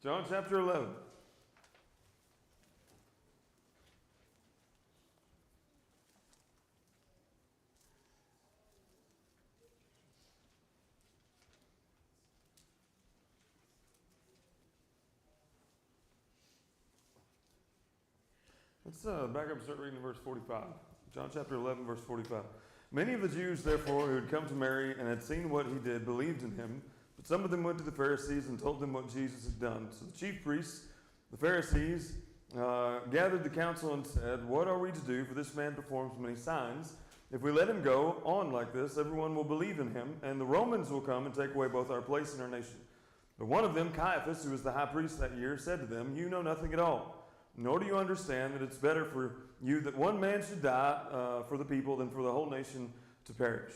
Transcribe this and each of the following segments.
John chapter 11. Let's back up and start reading in verse 45. John chapter 11, verse 45. Many of the Jews, therefore, who had come to Mary and had seen what he did, believed in him. But some of them went to the Pharisees and told them what Jesus had done. So the chief priests, the Pharisees, gathered the council and said, "What are we to do? For this man performs many signs. If we let him go on like this, everyone will believe in him, and the Romans will come and take away both our place and our nation." But one of them, Caiaphas, who was the high priest that year, said to them, "You know nothing at all, nor do you understand that it's better for you that one man should die for the people than for the whole nation to perish."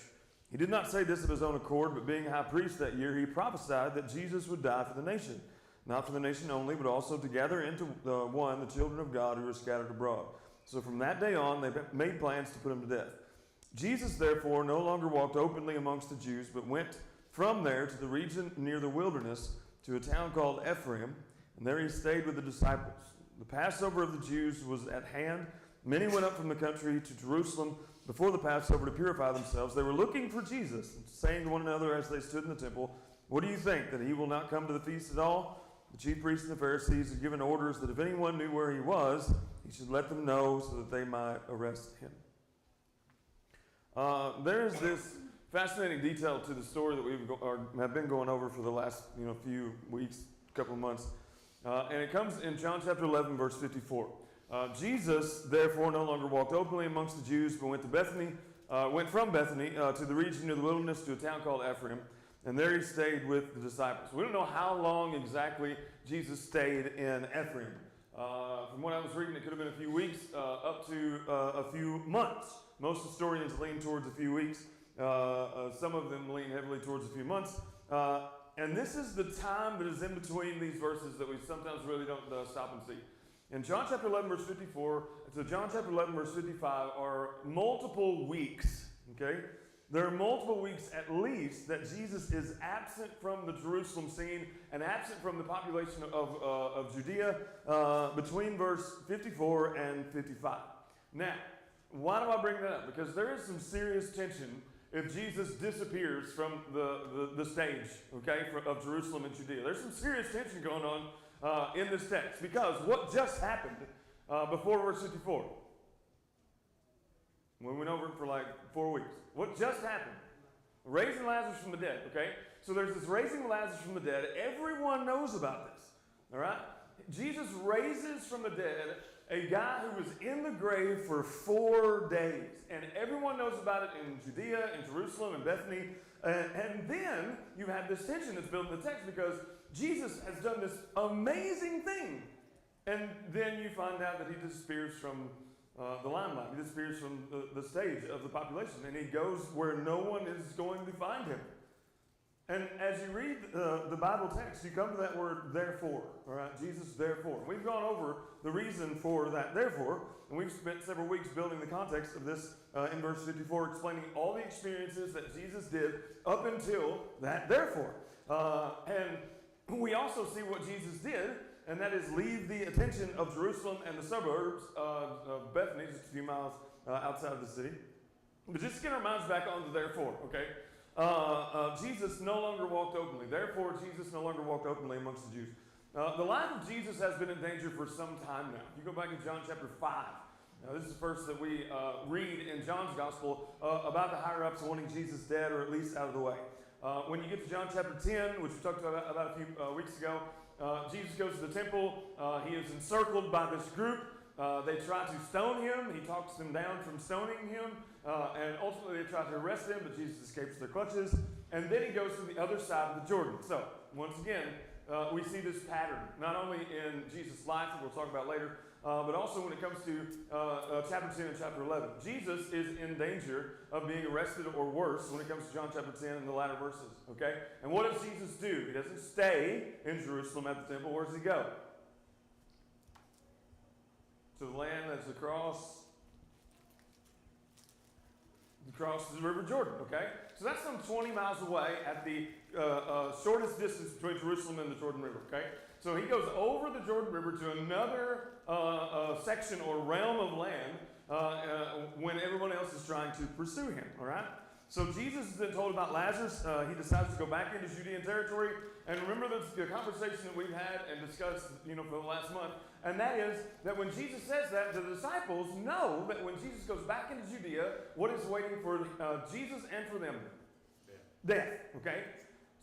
He did not say this of his own accord, but being high priest that year, he prophesied that Jesus would die for the nation, not for the nation only, but also to gather into one the children of God who were scattered abroad. So from that day on, they made plans to put him to death. Jesus, therefore, no longer walked openly amongst the Jews, but went from there to the region near the wilderness, to a town called Ephraim, and there he stayed with the disciples. The Passover of the Jews was at hand. Many went up from the country to Jerusalem before the Passover to purify themselves. They were looking for Jesus, saying to one another as they stood in the temple, "What do you think, that he will not come to the feast at all?" The chief priests and the Pharisees had given orders that if anyone knew where he was, he should let them know so that they might arrest him. There's this fascinating detail to the story that we have been going over for the last few weeks, couple of months. And it comes in John chapter 11, verse 54. Jesus, therefore, no longer walked openly amongst the Jews, but went from Bethany to the region near the wilderness to a town called Ephraim, and there he stayed with the disciples. We don't know how long exactly Jesus stayed in Ephraim. From what I was reading, it could have been a few weeks, up to a few months. Most historians lean towards a few weeks. Some of them lean heavily towards a few months. And this is the time that is in between these verses that we sometimes really don't stop and see. In John chapter 11, verse 54 to John chapter 11, verse 55 are multiple weeks, okay? There are multiple weeks at least that Jesus is absent from the Jerusalem scene and absent from the population of Judea between verse 54 and 55. Now, why do I bring that up? Because there is some serious tension if Jesus disappears from the stage, okay, of Jerusalem and Judea. There's some serious tension going on in this text, because what just happened before verse 54? We went over it for like 4 weeks. What just happened? Raising Lazarus from the dead, okay? So there's this raising Lazarus from the dead. Everyone knows about this, all right? Jesus raises from the dead a guy who was in the grave for 4 days. And everyone knows about it in Judea, in Jerusalem, in Bethany. And then you have this tension that's built in the text because Jesus has done this amazing thing. And then you find out that he disappears from the limelight. He disappears from the stage of the population. And he goes where no one is going to find him. And as you read the Bible text, you come to that word therefore, all right? Jesus, therefore. We've gone over the reason for that therefore, and we've spent several weeks building the context of this in verse 54, explaining all the experiences that Jesus did up until that therefore. And we also see what Jesus did, and that is leave the attention of Jerusalem and the suburbs of Bethany, just a few miles outside of the city. But just to get our minds back on the therefore, okay? Jesus no longer walked openly. Therefore, Jesus no longer walked openly amongst the Jews. The life of Jesus has been in danger for some time now. If you go back to John chapter 5, now this is the verse that we read in John's gospel about the higher-ups wanting Jesus dead or at least out of the way. When you get to John chapter 10, which we talked about a few weeks ago, Jesus goes to the temple. He is encircled by this group. They try to stone him. He talks them down from stoning him. And ultimately they try to arrest him, but Jesus escapes their clutches. And then he goes to the other side of the Jordan. So, once again, we see this pattern, not only in Jesus' life, that we'll talk about later, but also when it comes to chapter 10 and chapter 11. Jesus is in danger of being arrested or worse when it comes to John chapter 10 and the latter verses, okay? And what does Jesus do? He doesn't stay in Jerusalem at the temple. Where does he go? To the land that's across across the River Jordan, okay? So that's some 20 miles away at the shortest distance between Jerusalem and the Jordan River, okay? So he goes over the Jordan River to another section or realm of land when everyone else is trying to pursue him, all right? So Jesus has been told about Lazarus. He decides to go back into Judean territory. And remember the conversation that we've had and discussed, for the last month. And that is that when Jesus says that, the disciples know that when Jesus goes back into Judea, what is waiting for Jesus and for them? Death. Okay?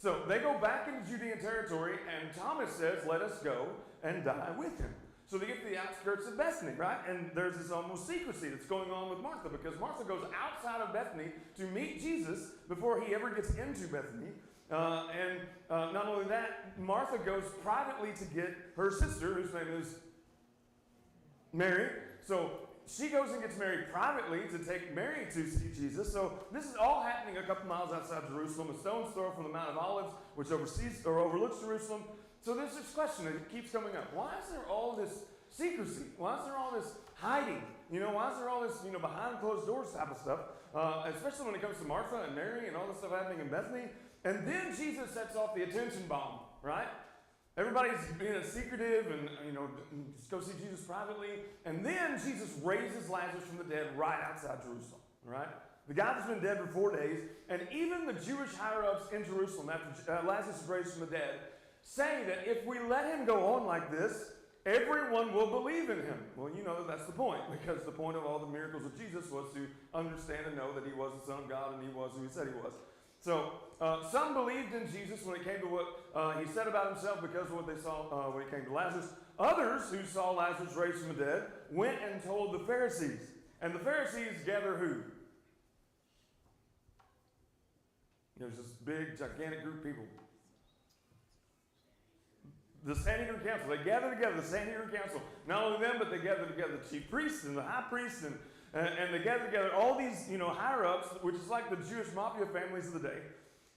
So they go back into Judean territory, and Thomas says, let us go and die with him. So they get to the outskirts of Bethany, right? And there's this almost secrecy that's going on with Martha, because Martha goes outside of Bethany to meet Jesus before he ever gets into Bethany. Not only that, Martha goes privately to get her sister, whose name is Mary. So she goes and gets Mary privately to take Mary to see Jesus. So this is all happening a couple miles outside Jerusalem, a stone's throw from the Mount of Olives, which overlooks Jerusalem. So there's this question that keeps coming up. Why is there all this secrecy? Why is there all this hiding? Why is there all this, behind closed doors type of stuff? Especially when it comes to Martha and Mary and all this stuff happening in Bethany. And then Jesus sets off the attention bomb, right? Everybody's being secretive and, just go see Jesus privately. And then Jesus raises Lazarus from the dead right outside Jerusalem, right? The guy that's been dead for 4 days. And even the Jewish higher-ups in Jerusalem, after Lazarus is raised from the dead, say that if we let him go on like this, everyone will believe in him. Well, that's the point, because the point of all the miracles of Jesus was to understand and know that he was the Son of God and he was who he said he was. So some believed in Jesus when it came to what he said about himself because of what they saw when it came to Lazarus. Others who saw Lazarus raised from the dead went and told the Pharisees. And the Pharisees gather who? There's this big, gigantic group of people. The Sanhedrin Council. They gather together, the Sanhedrin Council. Not only them, but they gather together the chief priests and the high priests, and they gather together all these, higher-ups, which is like the Jewish mafia families of the day.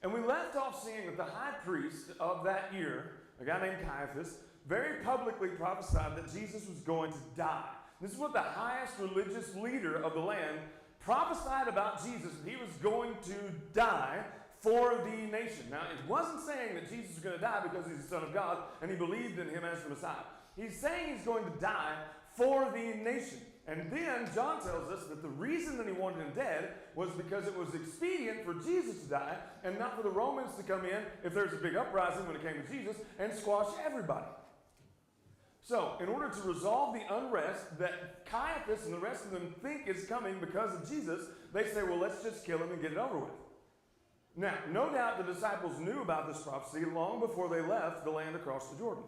And we left off seeing that the high priest of that year, a guy named Caiaphas, very publicly prophesied that Jesus was going to die. This is what the highest religious leader of the land prophesied about Jesus, that he was going to die for the nation. Now, it wasn't saying that Jesus was going to die because he's the Son of God and he believed in him as the Messiah. He's saying he's going to die for the nation. And then John tells us that the reason that he wanted him dead was because it was expedient for Jesus to die and not for the Romans to come in, if there's a big uprising when it came to Jesus, and squash everybody. So, in order to resolve the unrest that Caiaphas and the rest of them think is coming because of Jesus, they say, well, let's just kill him and get it over with. Now, no doubt the disciples knew about this prophecy long before they left the land across the Jordan.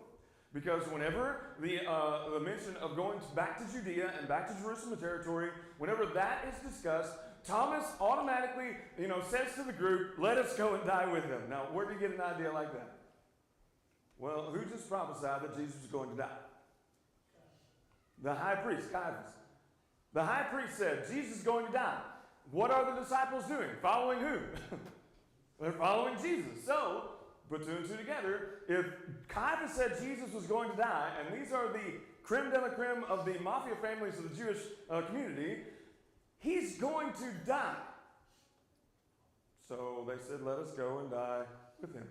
Because whenever the mention of going back to Judea and back to Jerusalem territory, whenever that is discussed, Thomas automatically, says to the group, let us go and die with him. Now, where do you get an idea like that? Well, who just prophesied that Jesus was going to die? The high priest, Caiaphas. The high priest said, Jesus is going to die. What are the disciples doing? Following who? They're following Jesus. So, put two and two together. If Caiaphas said Jesus was going to die, and these are the creme de la creme of the mafia families of the Jewish community, he's going to die. So they said, let us go and die with him.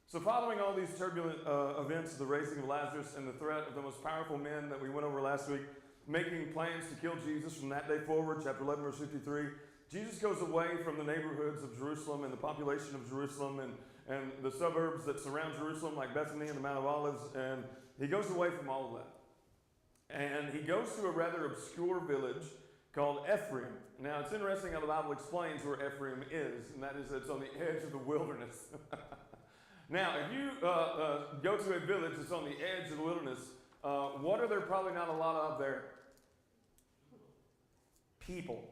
So following all these turbulent events of the raising of Lazarus and the threat of the most powerful men that we went over last week, making plans to kill Jesus from that day forward, chapter 11, verse 53, Jesus goes away from the neighborhoods of Jerusalem and the population of Jerusalem and the suburbs that surround Jerusalem, like Bethany and the Mount of Olives, and he goes away from all of that. And he goes to a rather obscure village called Ephraim. Now, it's interesting how the Bible explains where Ephraim is, and that is that it's on the edge of the wilderness. Now, if you go to a village that's on the edge of the wilderness, what are there probably not a lot of there? People.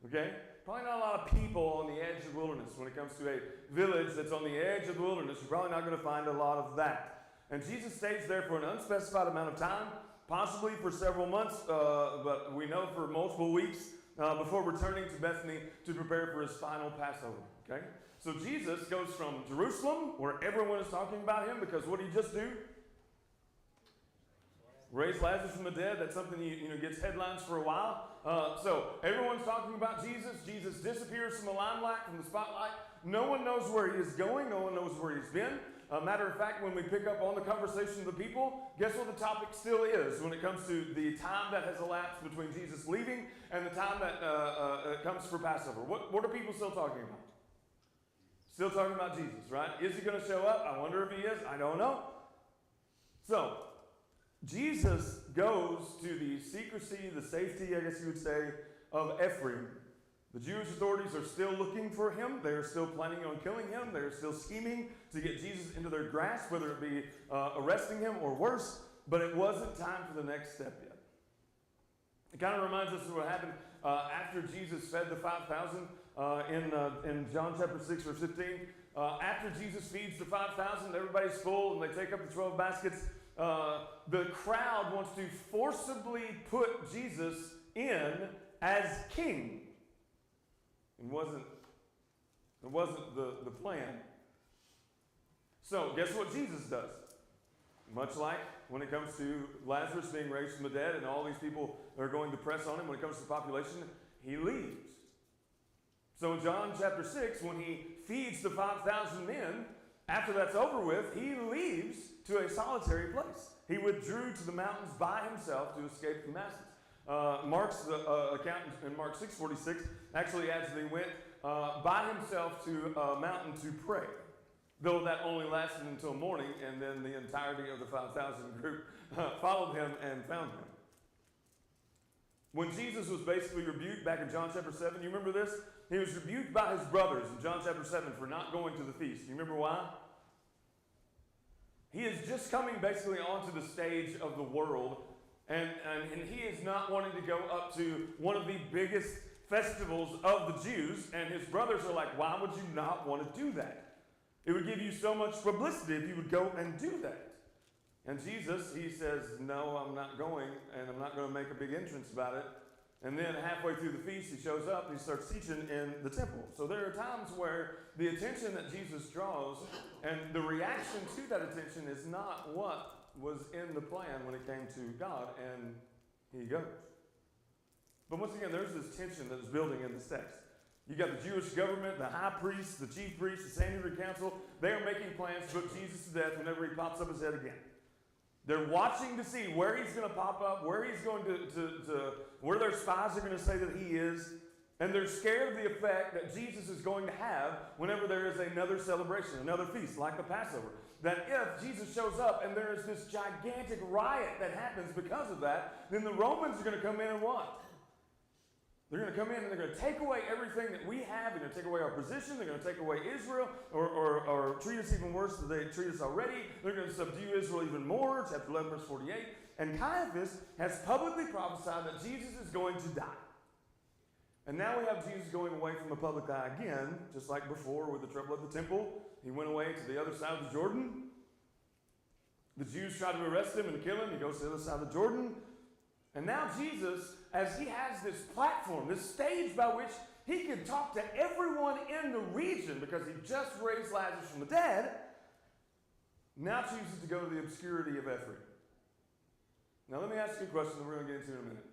Okay? Probably not a lot of people on the edge of the wilderness. When it comes to a village that's on the edge of the wilderness, you're probably not going to find a lot of that. And Jesus stays there for an unspecified amount of time, possibly for several months, but we know for multiple weeks, before returning to Bethany to prepare for his final Passover. Okay? So Jesus goes from Jerusalem, where everyone is talking about him, because what did he just do? Raised Lazarus from the dead. That's something gets headlines for a while. So everyone's talking about Jesus. Jesus disappears from the limelight, from the spotlight. No one knows where he is going. No one knows where he's been. Matter of fact, when we pick up on the conversation of the people, guess what the topic still is when it comes to the time that has elapsed between Jesus leaving and the time that comes for Passover? What are people still talking about? Still talking about Jesus, right? Is he going to show up? I wonder if he is. I don't know. So, Jesus goes to the secrecy, the safety, I guess you would say, of Ephraim. The Jewish authorities are still looking for him. They're still planning on killing him. They're still scheming to get Jesus into their grasp, whether it be arresting him or worse. But it wasn't time for the next step yet. It kind of reminds us of what happened after Jesus fed the 5,000 in John chapter 6, verse 15. After Jesus feeds the 5,000, everybody's full, and they take up the 12 baskets. The crowd wants to forcibly put Jesus in as king. It wasn't the plan. So, guess what Jesus does? Much like when it comes to Lazarus being raised from the dead and all these people are going to press on him when it comes to the population, he leaves. So in John chapter 6, when he feeds the 5,000 men, after that's over with, he leaves to a solitary place. He withdrew to the mountains by himself to escape the masses. Mark's account in Mark 6:46 actually adds that he went by himself to a mountain to pray, though that only lasted until morning, and then the entirety of the 5,000 group followed him and found him. When Jesus was basically rebuked back in John chapter 7, you remember this? He was rebuked by his brothers in John chapter 7 for not going to the feast. You remember why? He is just coming basically onto the stage of the world, and he is not wanting to go up to one of the biggest festivals of the Jews, and his brothers are like, why would you not want to do that? It would give you so much publicity if you would go and do that. And Jesus, he says, no, I'm not going, and I'm not going to make a big entrance about it. And then halfway through the feast, he shows up, he starts teaching in the temple. So there are times where the attention that Jesus draws and the reaction to that attention is not what was in the plan when it came to God, and he goes. But once again, there's this tension that is building in this text. You got the Jewish government, the high priests, the chief priests, the Sanhedrin council. They are making plans to put Jesus to death whenever he pops up his head again. They're watching to see where he's going to pop up, where he's going to where their spies are going to say that he is. And they're scared of the effect that Jesus is going to have whenever there is another celebration, another feast, like the Passover. That if Jesus shows up and there is this gigantic riot that happens because of that, then the Romans are going to come in and what? They're going to come in and they're going to take away everything that we have. They're going to take away our position. They're going to take away Israel or treat us even worse than they treat us already. They're going to subdue Israel even more, chapter 11, verse 48. And Caiaphas has publicly prophesied that Jesus is going to die. And now we have Jesus going away from the public eye again, just like before with the trouble at the temple. He went away to the other side of the Jordan. The Jews tried to arrest him and kill him. He goes to the other side of the Jordan. And now Jesus, as he has this platform, this stage by which he can talk to everyone in the region because he just raised Lazarus from the dead, now chooses to go to the obscurity of Ephraim. Now let me ask you a question that we're going to get into in a minute.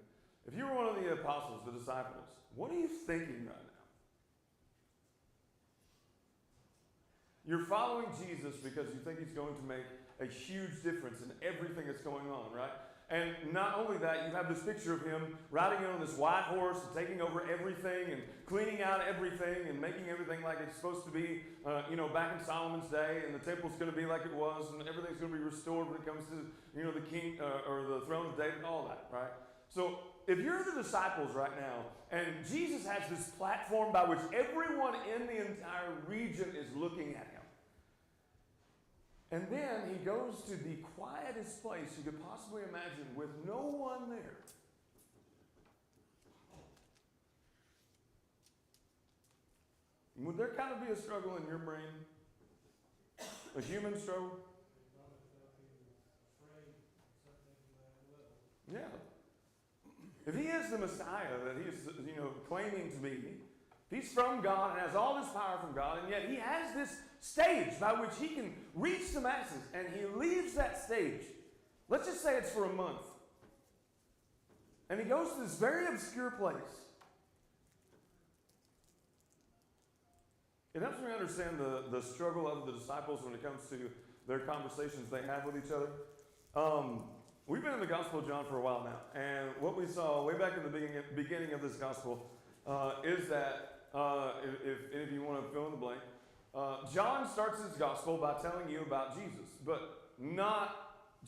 If you were one of the apostles, the disciples, what are you thinking right now? You're following Jesus because you think he's going to make a huge difference in everything that's going on, right? And not only that, you have this picture of him riding in on this white horse and taking over everything and cleaning out everything and making everything like it's supposed to be, back in Solomon's day, and the temple's going to be like it was, and everything's going to be restored when it comes to, the king or the throne of David and all that, right? So if you're the disciples right now, and Jesus has this platform by which everyone in the entire region is looking at him, and then he goes to the quietest place you could possibly imagine with no one there. Would there kind of be a struggle in your brain? A human struggle? Yeah. If he is the Messiah that he is, claiming to be, he's from God and has all this power from God, and yet he has this stage by which he can reach the masses, and he leaves that stage Let's just say it's for a month. And he goes to this very obscure place. It helps me understand the struggle of the disciples when it comes to their conversations they have with each other. We've been in the Gospel of John for a while now, and what we saw way back in the beginning of this Gospel is that, if any of you want to fill in the blank, John starts his Gospel by telling you about Jesus, but not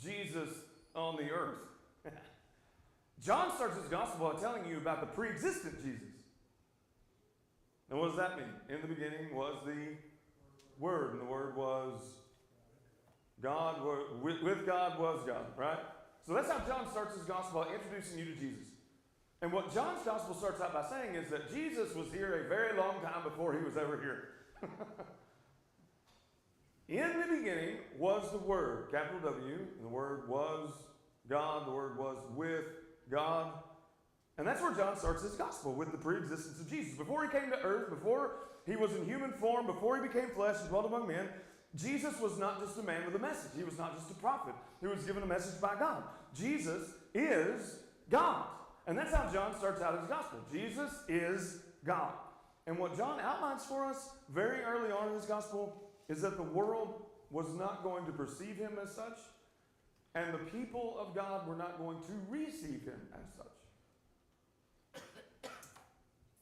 Jesus on the earth. John starts his Gospel by telling you about the pre-existent Jesus. And what does that mean? In the beginning was the Word, and the Word was God. With God was God, right? So that's how John starts his Gospel, by introducing you to Jesus. And what John's Gospel starts out by saying is that Jesus was here a very long time before he was ever here. In the beginning was the Word, capital W, and the Word was God, the Word was with God. And that's where John starts his Gospel, with the pre-existence of Jesus. Before he came to earth, before he was in human form, before he became flesh and dwelt among men, Jesus was not just a man with a message. He was not just a prophet who was given a message by God. Jesus is God. And that's how John starts out his Gospel. Jesus is God. And what John outlines for us very early on in his Gospel is that the world was not going to perceive him as such, and the people of God were not going to receive him as such.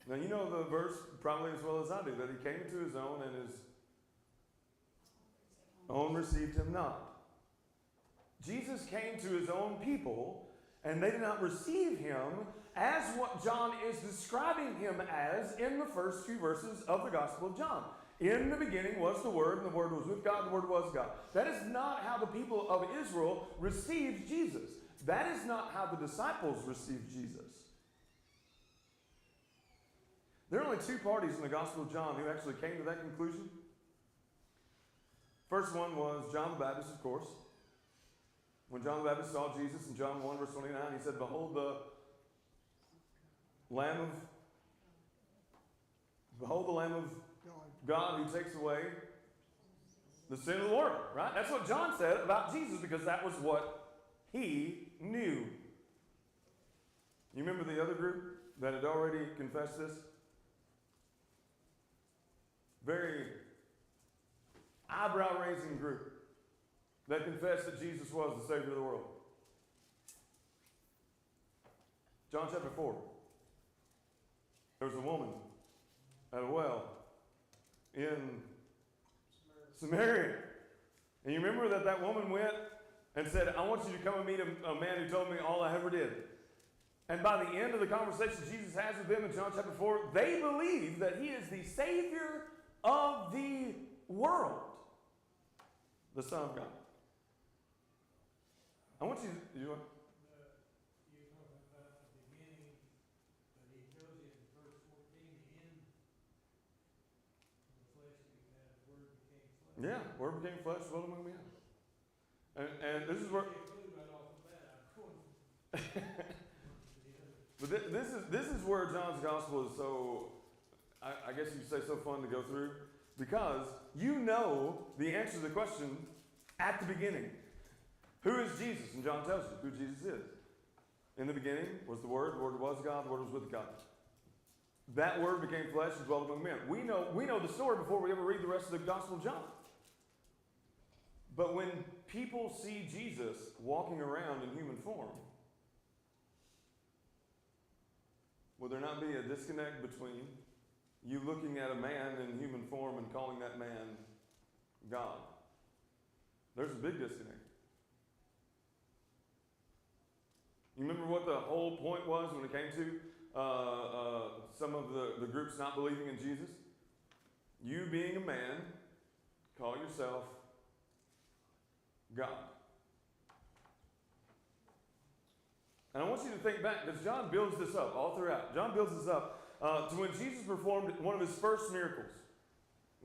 Now, you know the verse probably as well as I do, that he came to his own, and his own received him not. Jesus came to his own people, and they did not receive him as what John is describing him as in the first few verses of the Gospel of John. In the beginning was the Word, and the Word was with God, and the Word was God. That is not how the people of Israel received Jesus. That is not how the disciples received Jesus. There are only two parties in the Gospel of John who actually came to that conclusion. First one was John the Baptist, of course. When John the Baptist saw Jesus in John 1, verse 29, he said, "Behold the Lamb of God who takes away the sin of the world," right? That's what John said about Jesus, because that was what he knew. You remember the other group that had already confessed this? Very eyebrow-raising group that confessed that Jesus was the Savior of the world. John chapter 4. There was a woman at a well in Samaria. And you remember that woman went and said, "I want you to come and meet a man who told me all I ever did." And by the end of the conversation Jesus has with them in John chapter 4, they believe that he is the Savior of the world, the Son of God. I want you to... You're talking about the beginning, but he tells you in verse 14, the end of the flesh became, Word became flesh. Yeah, Word became flesh, dwelt among men. And this is where... But this is where John's Gospel is so, I guess you could say, so fun to go through, because you know the answer to the question at the beginning. Who is Jesus? And John tells you who Jesus is. In the beginning was the Word was God, the Word was with God. That Word became flesh and dwelt among men. We know the story before we ever read the rest of the Gospel of John. But when people see Jesus walking around in human form, will there not be a disconnect between you looking at a man in human form and calling that man God? There's a big disconnect. You remember what the whole point was when it came to some of the groups not believing in Jesus? You being a man, call yourself God. And I want you to think back, because John builds this up all throughout. John builds this up to when Jesus performed one of his first miracles.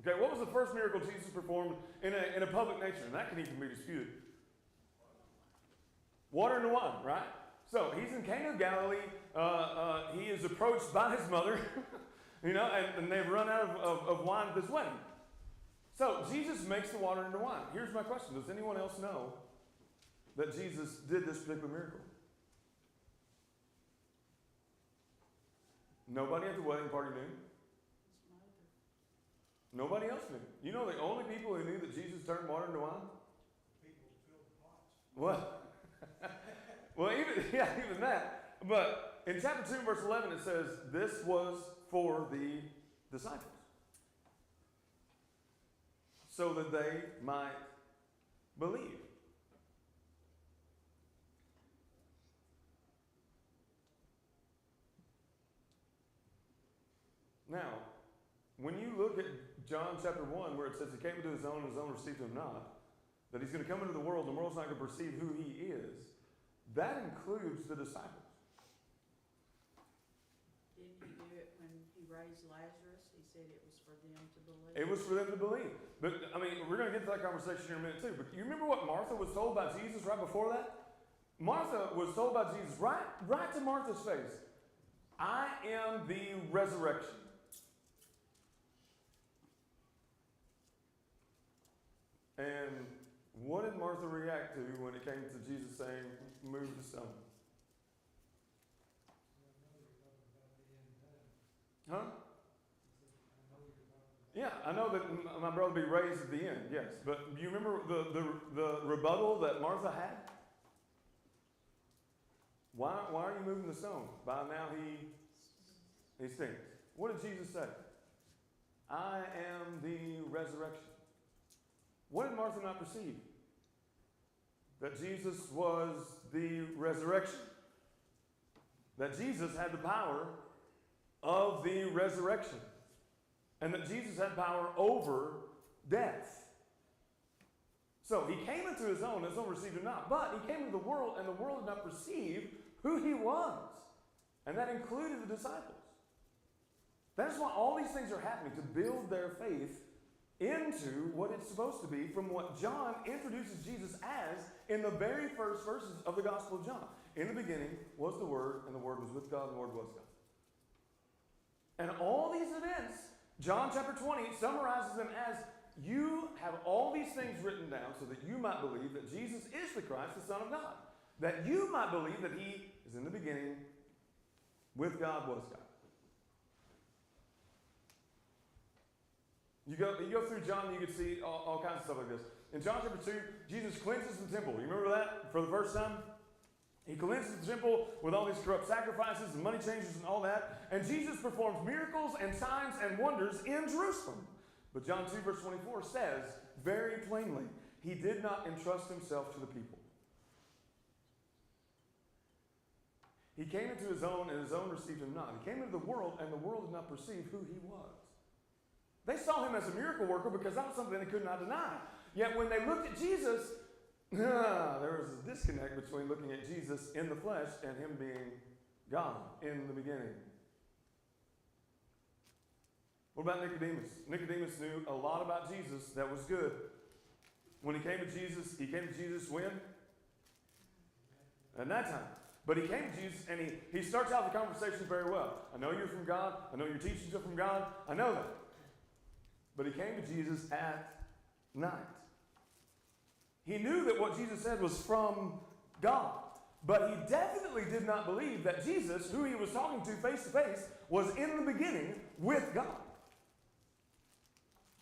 Okay, what was the first miracle Jesus performed in a public nature? And that can even be disputed. Water into wine, right? So he's in Cana of Galilee. He is approached by his mother, and they've run out of wine at this wedding. So Jesus makes the water into wine. Here's my question: does anyone else know that Jesus did this particular miracle? Nobody at the wedding party knew. Nobody else knew. You know the only people who knew that Jesus turned water into wine? People filled the pots. Well, well, even that. But in chapter 2, verse 11, it says, this was for the disciples, so that they might believe. Now, when you look at John chapter 1, where it says he came into his own and his own received him not, that he's going to come into the world and the world's not going to perceive who he is, that includes the disciples. Didn't he do it when he raised Lazarus? He said it was for them to believe. It was for them to believe. But, I mean, we're going to get to that conversation here in a minute too. But you remember what Martha was told by Jesus right before that? Martha was told by Jesus, right to Martha's face, I am the resurrection. And what did Martha react to when it came to Jesus saying, move the stone? Huh? Yeah, I know that my brother will be raised at the end, yes. But do you remember the rebuttal that Martha had? Why are you moving the stone? By now he stinks. What did Jesus say? I am the resurrection. What did Martha not perceive? That Jesus was the resurrection. That Jesus had the power of the resurrection. And that Jesus had power over death. So he came into his own received him not. But he came into the world, and the world did not perceive who he was. And that included the disciples. That's why all these things are happening, to build their faith into what it's supposed to be from what John introduces Jesus as in the very first verses of the Gospel of John. In the beginning was the Word, and the Word was with God, and the Word was God. And all these events, John chapter 20 summarizes them as you have all these things written down so that you might believe that Jesus is the Christ, the Son of God. That you might believe that he is in the beginning, with God was God. You go through John, you can see all kinds of stuff like this. In John chapter 2, Jesus cleanses the temple. You remember that for the first time? He cleanses the temple with all these corrupt sacrifices and money changers and all that. And Jesus performs miracles and signs and wonders in Jerusalem. But John 2 verse 24 says very plainly, he did not entrust himself to the people. He came into his own, and his own received him not. He came into the world, and the world did not perceive who he was. They saw him as a miracle worker because that was something they could not deny. Yet when they looked at Jesus, there was a disconnect between looking at Jesus in the flesh and him being God in the beginning. What about Nicodemus? Nicodemus knew a lot about Jesus that was good. When he came to Jesus when? At nighttime. But he came to Jesus and he starts out the conversation very well. I know you're from God. I know your teachings are from God. I know that. But he came to Jesus at night. He knew that what Jesus said was from God. But he definitely did not believe that Jesus, who he was talking to face, was in the beginning with God.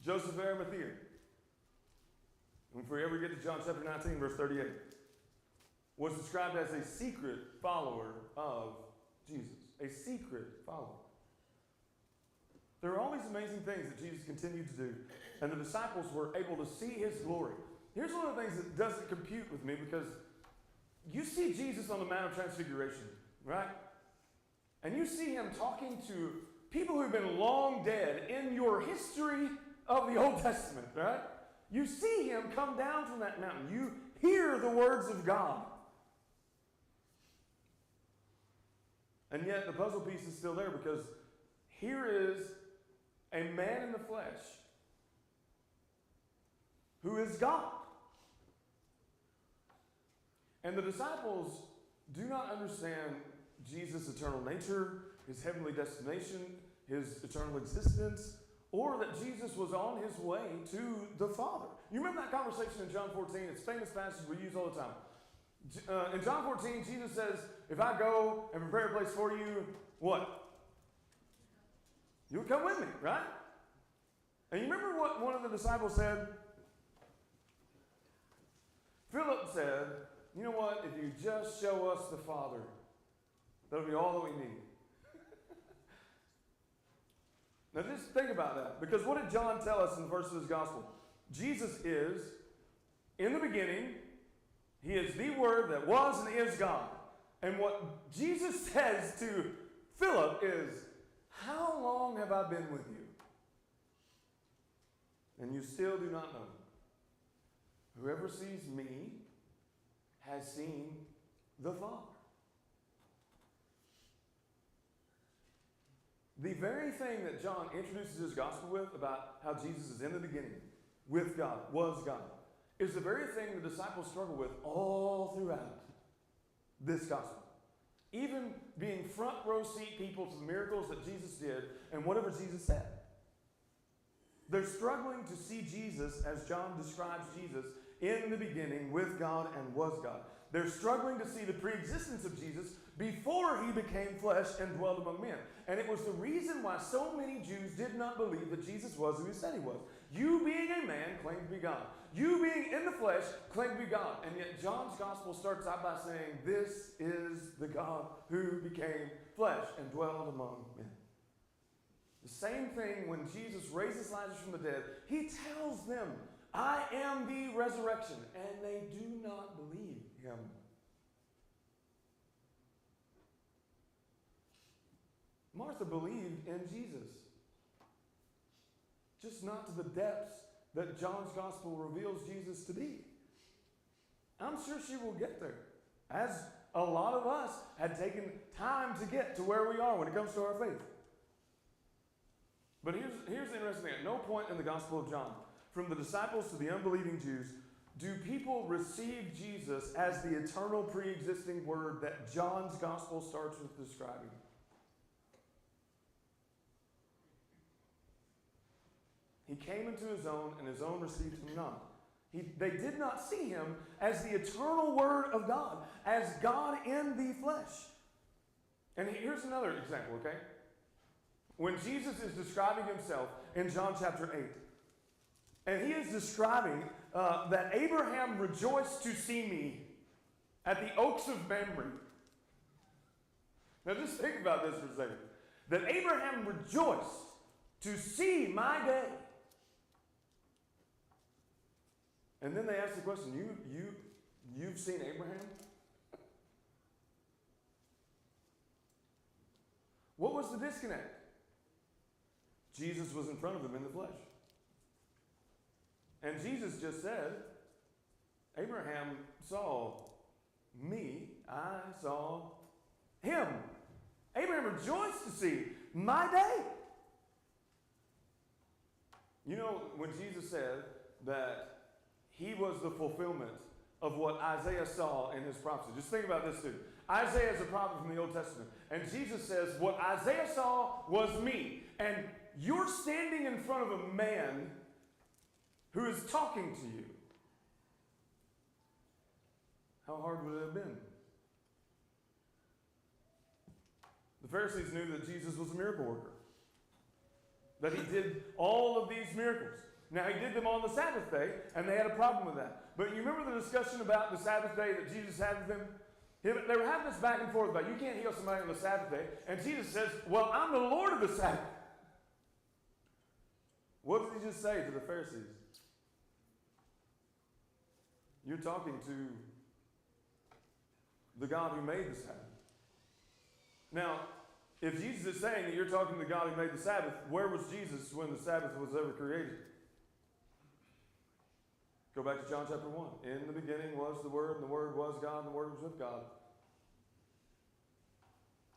Joseph of Arimathea. If we ever get to John chapter 19, verse 38, was described as a secret follower of Jesus. A secret follower. There are all these amazing things that Jesus continued to do, and the disciples were able to see his glory. Here's one of the things that doesn't compute with me, because you see Jesus on the Mount of Transfiguration, right? And you see him talking to people who've been long dead in your history of the Old Testament, right? You see him come down from that mountain. You hear the words of God. And yet the puzzle piece is still there, because here is a man in the flesh who is God. And the disciples do not understand Jesus' eternal nature, his heavenly destination, his eternal existence, or that Jesus was on his way to the Father. You remember that conversation in John 14? It's a famous passage we use all the time. In John 14, Jesus says, if I go and prepare a place for you, what? You'll come with me, right? And you remember what one of the disciples said? Philip said, you know what? If you just show us the Father, that'll be all that we need. Now just think about that. Because what did John tell us in the first of his gospel? Jesus is, in the beginning, he is the Word that was and is God. And what Jesus says to Philip is, how long have I been with you? And you still do not know. Whoever sees me has seen the Father. The very thing that John introduces his gospel with about how Jesus is in the beginning, with God, was God, is the very thing the disciples struggle with all throughout this gospel. Even being front row seat people to the miracles that Jesus did and whatever Jesus said. They're struggling to see Jesus as John describes Jesus in the beginning with God and was God. They're struggling to see the preexistence of Jesus before he became flesh and dwelled among men. And it was the reason why so many Jews did not believe that Jesus was who he said he was. You being a man claimed to be God. You being in the flesh claimed to be God. And yet John's gospel starts out by saying, this is the God who became flesh and dwelled among men. The same thing when Jesus raises Lazarus from the dead, he tells them, I am the resurrection. And they do not believe him. Martha believed in Jesus, just not to the depths that John's gospel reveals Jesus to be. I'm sure she will get there, as a lot of us had taken time to get to where we are when it comes to our faith. But here's the interesting thing. At no point in the Gospel of John, from the disciples to the unbelieving Jews, do people receive Jesus as the eternal pre-existing Word that John's Gospel starts with describing. He came into his own, and his own received him not. They did not see him as the eternal Word of God, as God in the flesh. And here's another example, okay? When Jesus is describing himself in John chapter 8, and he is describing that Abraham rejoiced to see me at the oaks of Mamre. Now just think about this for a second. That Abraham rejoiced to see my day. And then they ask the question, you've seen Abraham? What was the disconnect? Jesus was in front of them in the flesh. And Jesus just said, Abraham saw me, I saw him. Abraham rejoiced to see my day. You know, when Jesus said that he was the fulfillment of what Isaiah saw in his prophecy. Just think about this too. Isaiah is a prophet from the Old Testament. And Jesus says, what Isaiah saw was me. And you're standing in front of a man who is talking to you. How hard would it have been? The Pharisees knew that Jesus was a miracle worker. That he did all of these miracles. Now, he did them on the Sabbath day, and they had a problem with that. But you remember the discussion about the Sabbath day that Jesus had with them? They were having this back and forth about, you can't heal somebody on the Sabbath day. And Jesus says, well, I'm the Lord of the Sabbath. What did he just say to the Pharisees? You're talking to the God who made the Sabbath. Now, if Jesus is saying that you're talking to the God who made the Sabbath, where was Jesus when the Sabbath was ever created? Go back to John chapter 1. In the beginning was the Word, and the Word was God, and the Word was with God.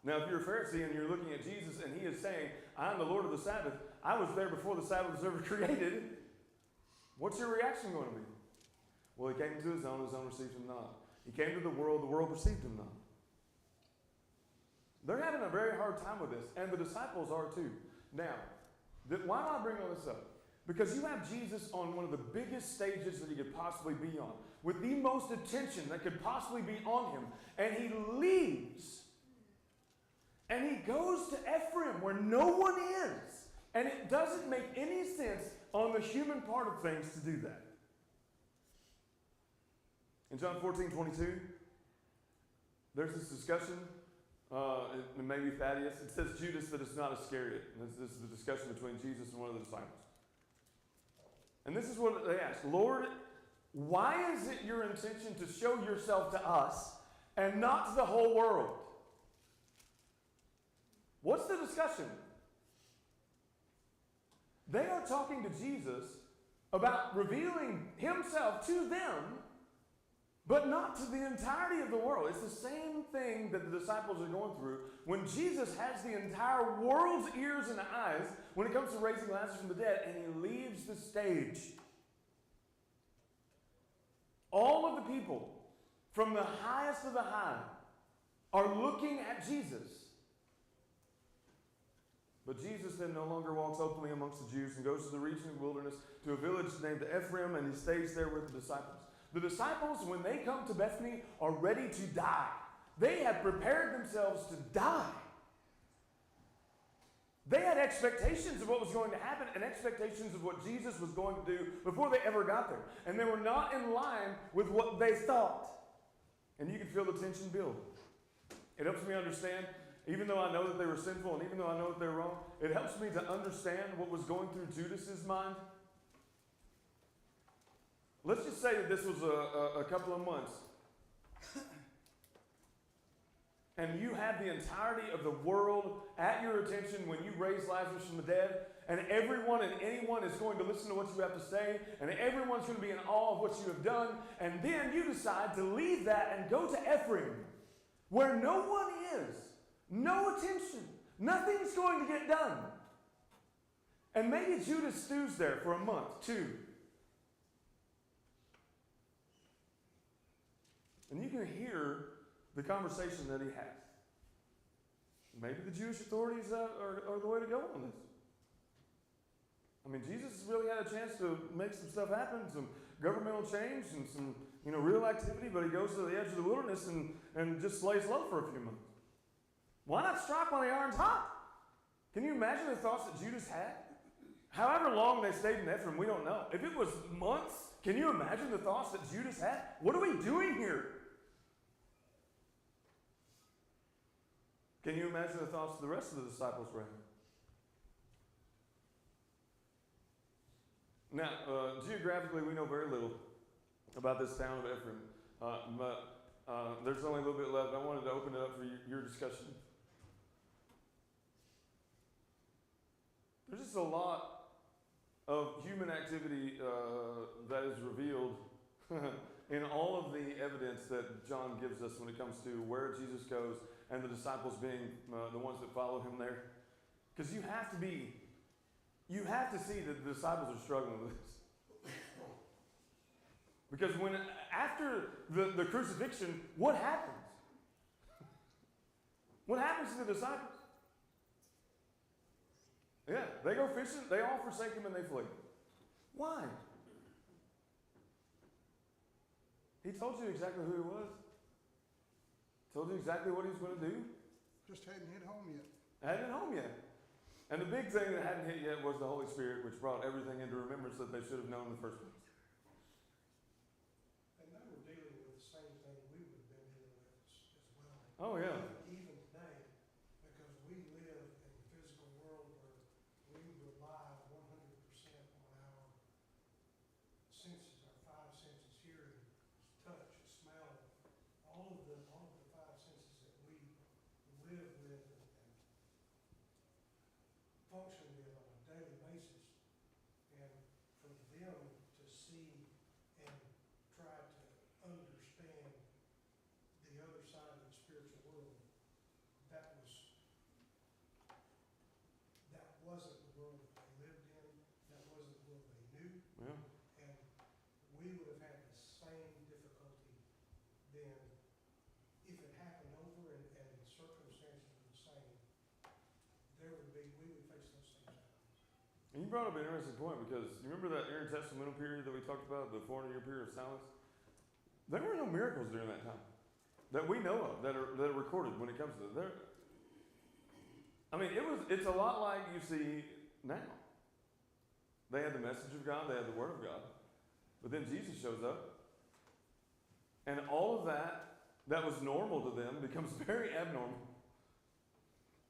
Now, if you're a Pharisee and you're looking at Jesus and he is saying, I'm the Lord of the Sabbath, I was there before the Sabbath was ever created, what's your reaction going to be? Well, he came to his own received him not. He came to the world received him not. They're having a very hard time with this, and the disciples are too. Now, why do I bring all this up? Because you have Jesus on one of the biggest stages that he could possibly be on. with the most attention that could possibly be on him. And he leaves. And he goes to Ephraim where no one is. And it doesn't make any sense on the human part of things to do that. In John 14:22, there's this discussion. It may be Thaddeus. It says Judas, but it's not Iscariot. And this is the discussion between Jesus and one of the disciples. And this is what they ask. Lord, why is it your intention to show yourself to us and not to the whole world? What's the discussion? They are talking to Jesus about revealing himself to them, but not to the entirety of the world. It's the same thing that the disciples are going through when Jesus has the entire world's ears and eyes when it comes to raising Lazarus from the dead, and he leaves the stage. All of the people, from the highest of the high, are looking at Jesus. But Jesus then no longer walks openly amongst the Jews and goes to the region of the wilderness to a village named Ephraim, and he stays there with the disciples. The disciples, when they come to Bethany, are ready to die. They have prepared themselves to die. They had expectations of what was going to happen and expectations of what Jesus was going to do before they ever got there. And they were not in line with what they thought. And you can feel the tension build. It helps me understand, even though I know that they were sinful and even though I know that they were wrong, it helps me to understand what was going through Judas's mind. Let's just say that this was a couple of months. And you have the entirety of the world at your attention when you raise Lazarus from the dead, and everyone and anyone is going to listen to what you have to say, and everyone's going to be in awe of what you have done, and then you decide to leave that and go to Ephraim, where no one is, no attention, nothing's going to get done. And maybe Judas stews there for a month, 2. And you can hear the conversation that he has. Maybe the Jewish authorities are the way to go on this. I mean, Jesus really had a chance to make some stuff happen, some governmental change and some, real activity, but he goes to the edge of the wilderness and just lays low for a few months. Why not strike while the iron's hot? Can you imagine the thoughts that Judas had? However long they stayed in Ephraim, we don't know. If it was months, can you imagine the thoughts that Judas had? What are we doing here? Can you imagine the thoughts of the rest of the disciples were having? Now, geographically, we know very little about this town of Ephraim, but there's only a little bit left. I wanted to open it up for your discussion. There's just a lot of human activity that is revealed in all of the evidence that John gives us when it comes to where Jesus goes and the disciples being the ones that follow him there. Because you have to see that the disciples are struggling with this. Because after the crucifixion, what happens? What happens to the disciples? Yeah, they go fishing, they all forsake him and they flee. Why? He told you exactly who he was. Told you exactly what he was going to do. Just hadn't hit home yet. Hadn't hit home yet. And the big thing that hadn't hit yet was the Holy Spirit, which brought everything into remembrance that they should have known in the first place. And they were dealing with the same thing we would have been dealing with as well. Oh, yeah. Even today, because we live in the physical world where we rely 100% on our senses, our 5 senses: hearing, touch, smell, all of the 5 senses that we live with and function with on a daily basis. And for them to see and try to understand the other side of the spiritual world, that wasn't the world that they lived in, that wasn't the world they knew. Yeah. And we would have had the same difficulty then if it happened over and circumstances were the same. We would face those same challenges. And you brought up an interesting point because you remember that intertestamental period that we talked about, the 400-year period of silence? There were no miracles during that time that we know of that are recorded when it comes to there. I mean, it's a lot like you see now. They had the message of God, they had the Word of God, but then Jesus shows up, and all of that was normal to them becomes very abnormal.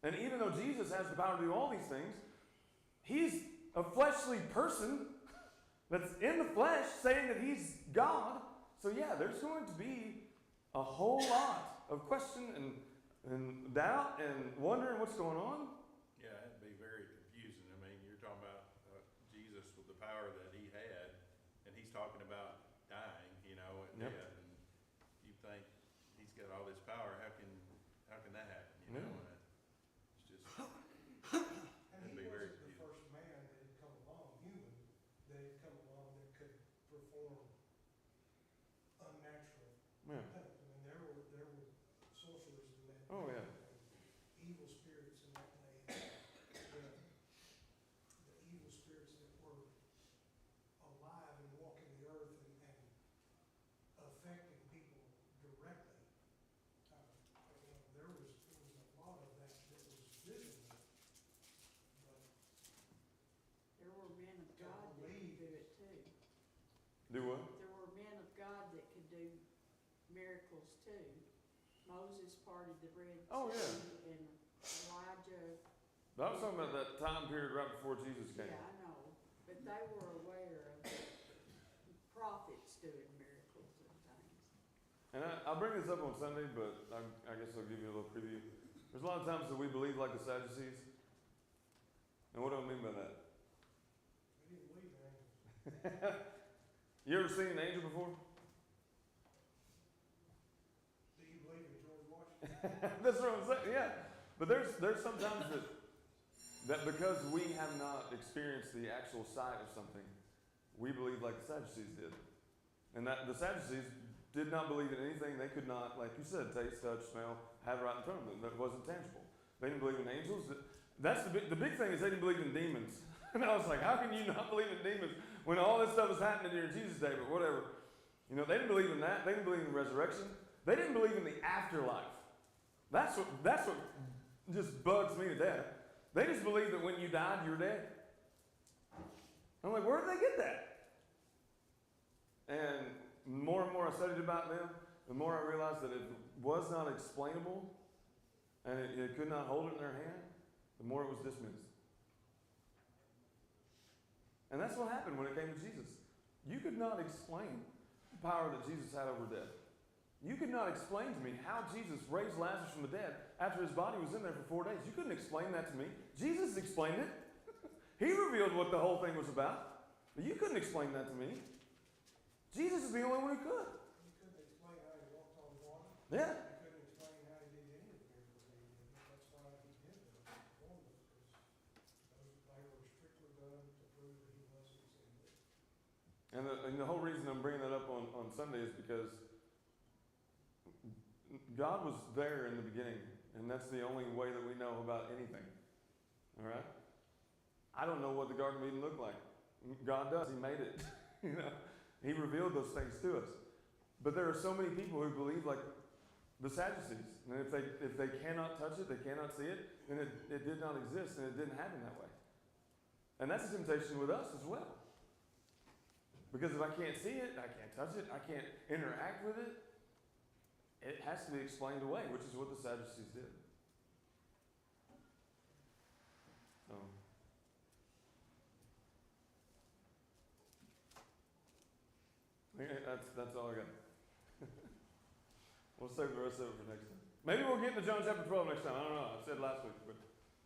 And even though Jesus has the power to do all these things, he's a fleshly person that's in the flesh saying that he's God. So yeah, there's going to be a whole lot of question and doubt and wondering what's going on. Yeah, it'd be very confusing. I mean, you're talking about Jesus with the power that he had, and he's talking about dying, and Yep. death, and you think he's got all this power. How can that happen? Yeah. And it's just And That'd he be very wasn't the first man that had come along, human, that had come along that could perform unnatural Yeah. things. I mean, there were sorcerers in that Oh, day, yeah. and evil spirits in that day. The evil spirits that were alive and walking the earth and affecting people directly. There was a lot of that was visible, but There were men of Don't God that could believe. do it too. Do what? There were men of God that could do miracles too. Moses parted the Red Sea. Oh, yeah. And Elijah. I was talking about that time period right before Jesus came. Yeah, I know, but they were aware of prophets doing miracles and things. And I'll bring this up on Sunday, but I guess I'll give you a little preview. There's a lot of times that we believe like the Sadducees. And what do I mean by that? we didn't believe in angels. You ever seen an angel before? Do you believe in George Washington? That's what I'm saying, yeah. But there's sometimes that because we have not experienced the actual sight of something, we believe like the Sadducees did. And that the Sadducees did not believe in anything they could not, like you said, taste, touch, smell, have right in front of them. That wasn't tangible. They didn't believe in angels. That's the big thing is they didn't believe in demons. And I was like, how can you not believe in demons when all this stuff was happening during Jesus' day? But whatever. They didn't believe in that. They didn't believe in resurrection. They didn't believe in the afterlife. That's what just bugs me to death. They just believed that when you died, you were dead. I'm like, where did they get that? And more I studied about them, the more I realized that it was not explainable and it could not hold it in their hand, the more it was dismissed. And that's what happened when it came to Jesus. You could not explain the power that Jesus had over death. You could not explain to me how Jesus raised Lazarus from the dead after his body was in there for 4 days. You couldn't explain that to me. Jesus explained it. He revealed what the whole thing was about. But you couldn't explain that to me. Jesus is the only one who could. You couldn't explain how he walked on water. Yeah. You couldn't explain how he did any of the miracles that he did. That's why he did them, performed them, because they were strictly done to prove that he was who he said he was. And the whole reason I'm bringing that up on Sunday is because God was there in the beginning, and that's the only way that we know about anything. All right? I don't know what the Garden of Eden looked like. God does. He made it. He revealed those things to us. But there are so many people who believe like the Sadducees. And if they cannot touch it, they cannot see it, then it did not exist, and it didn't happen that way. And that's a temptation with us as well. Because if I can't see it, I can't touch it, I can't interact with it, it has to be explained away, which is what the Sadducees did. So, that's all I got. We'll save the rest of it for next time. Maybe we'll get into John chapter 12 next time. I don't know. I said last week, but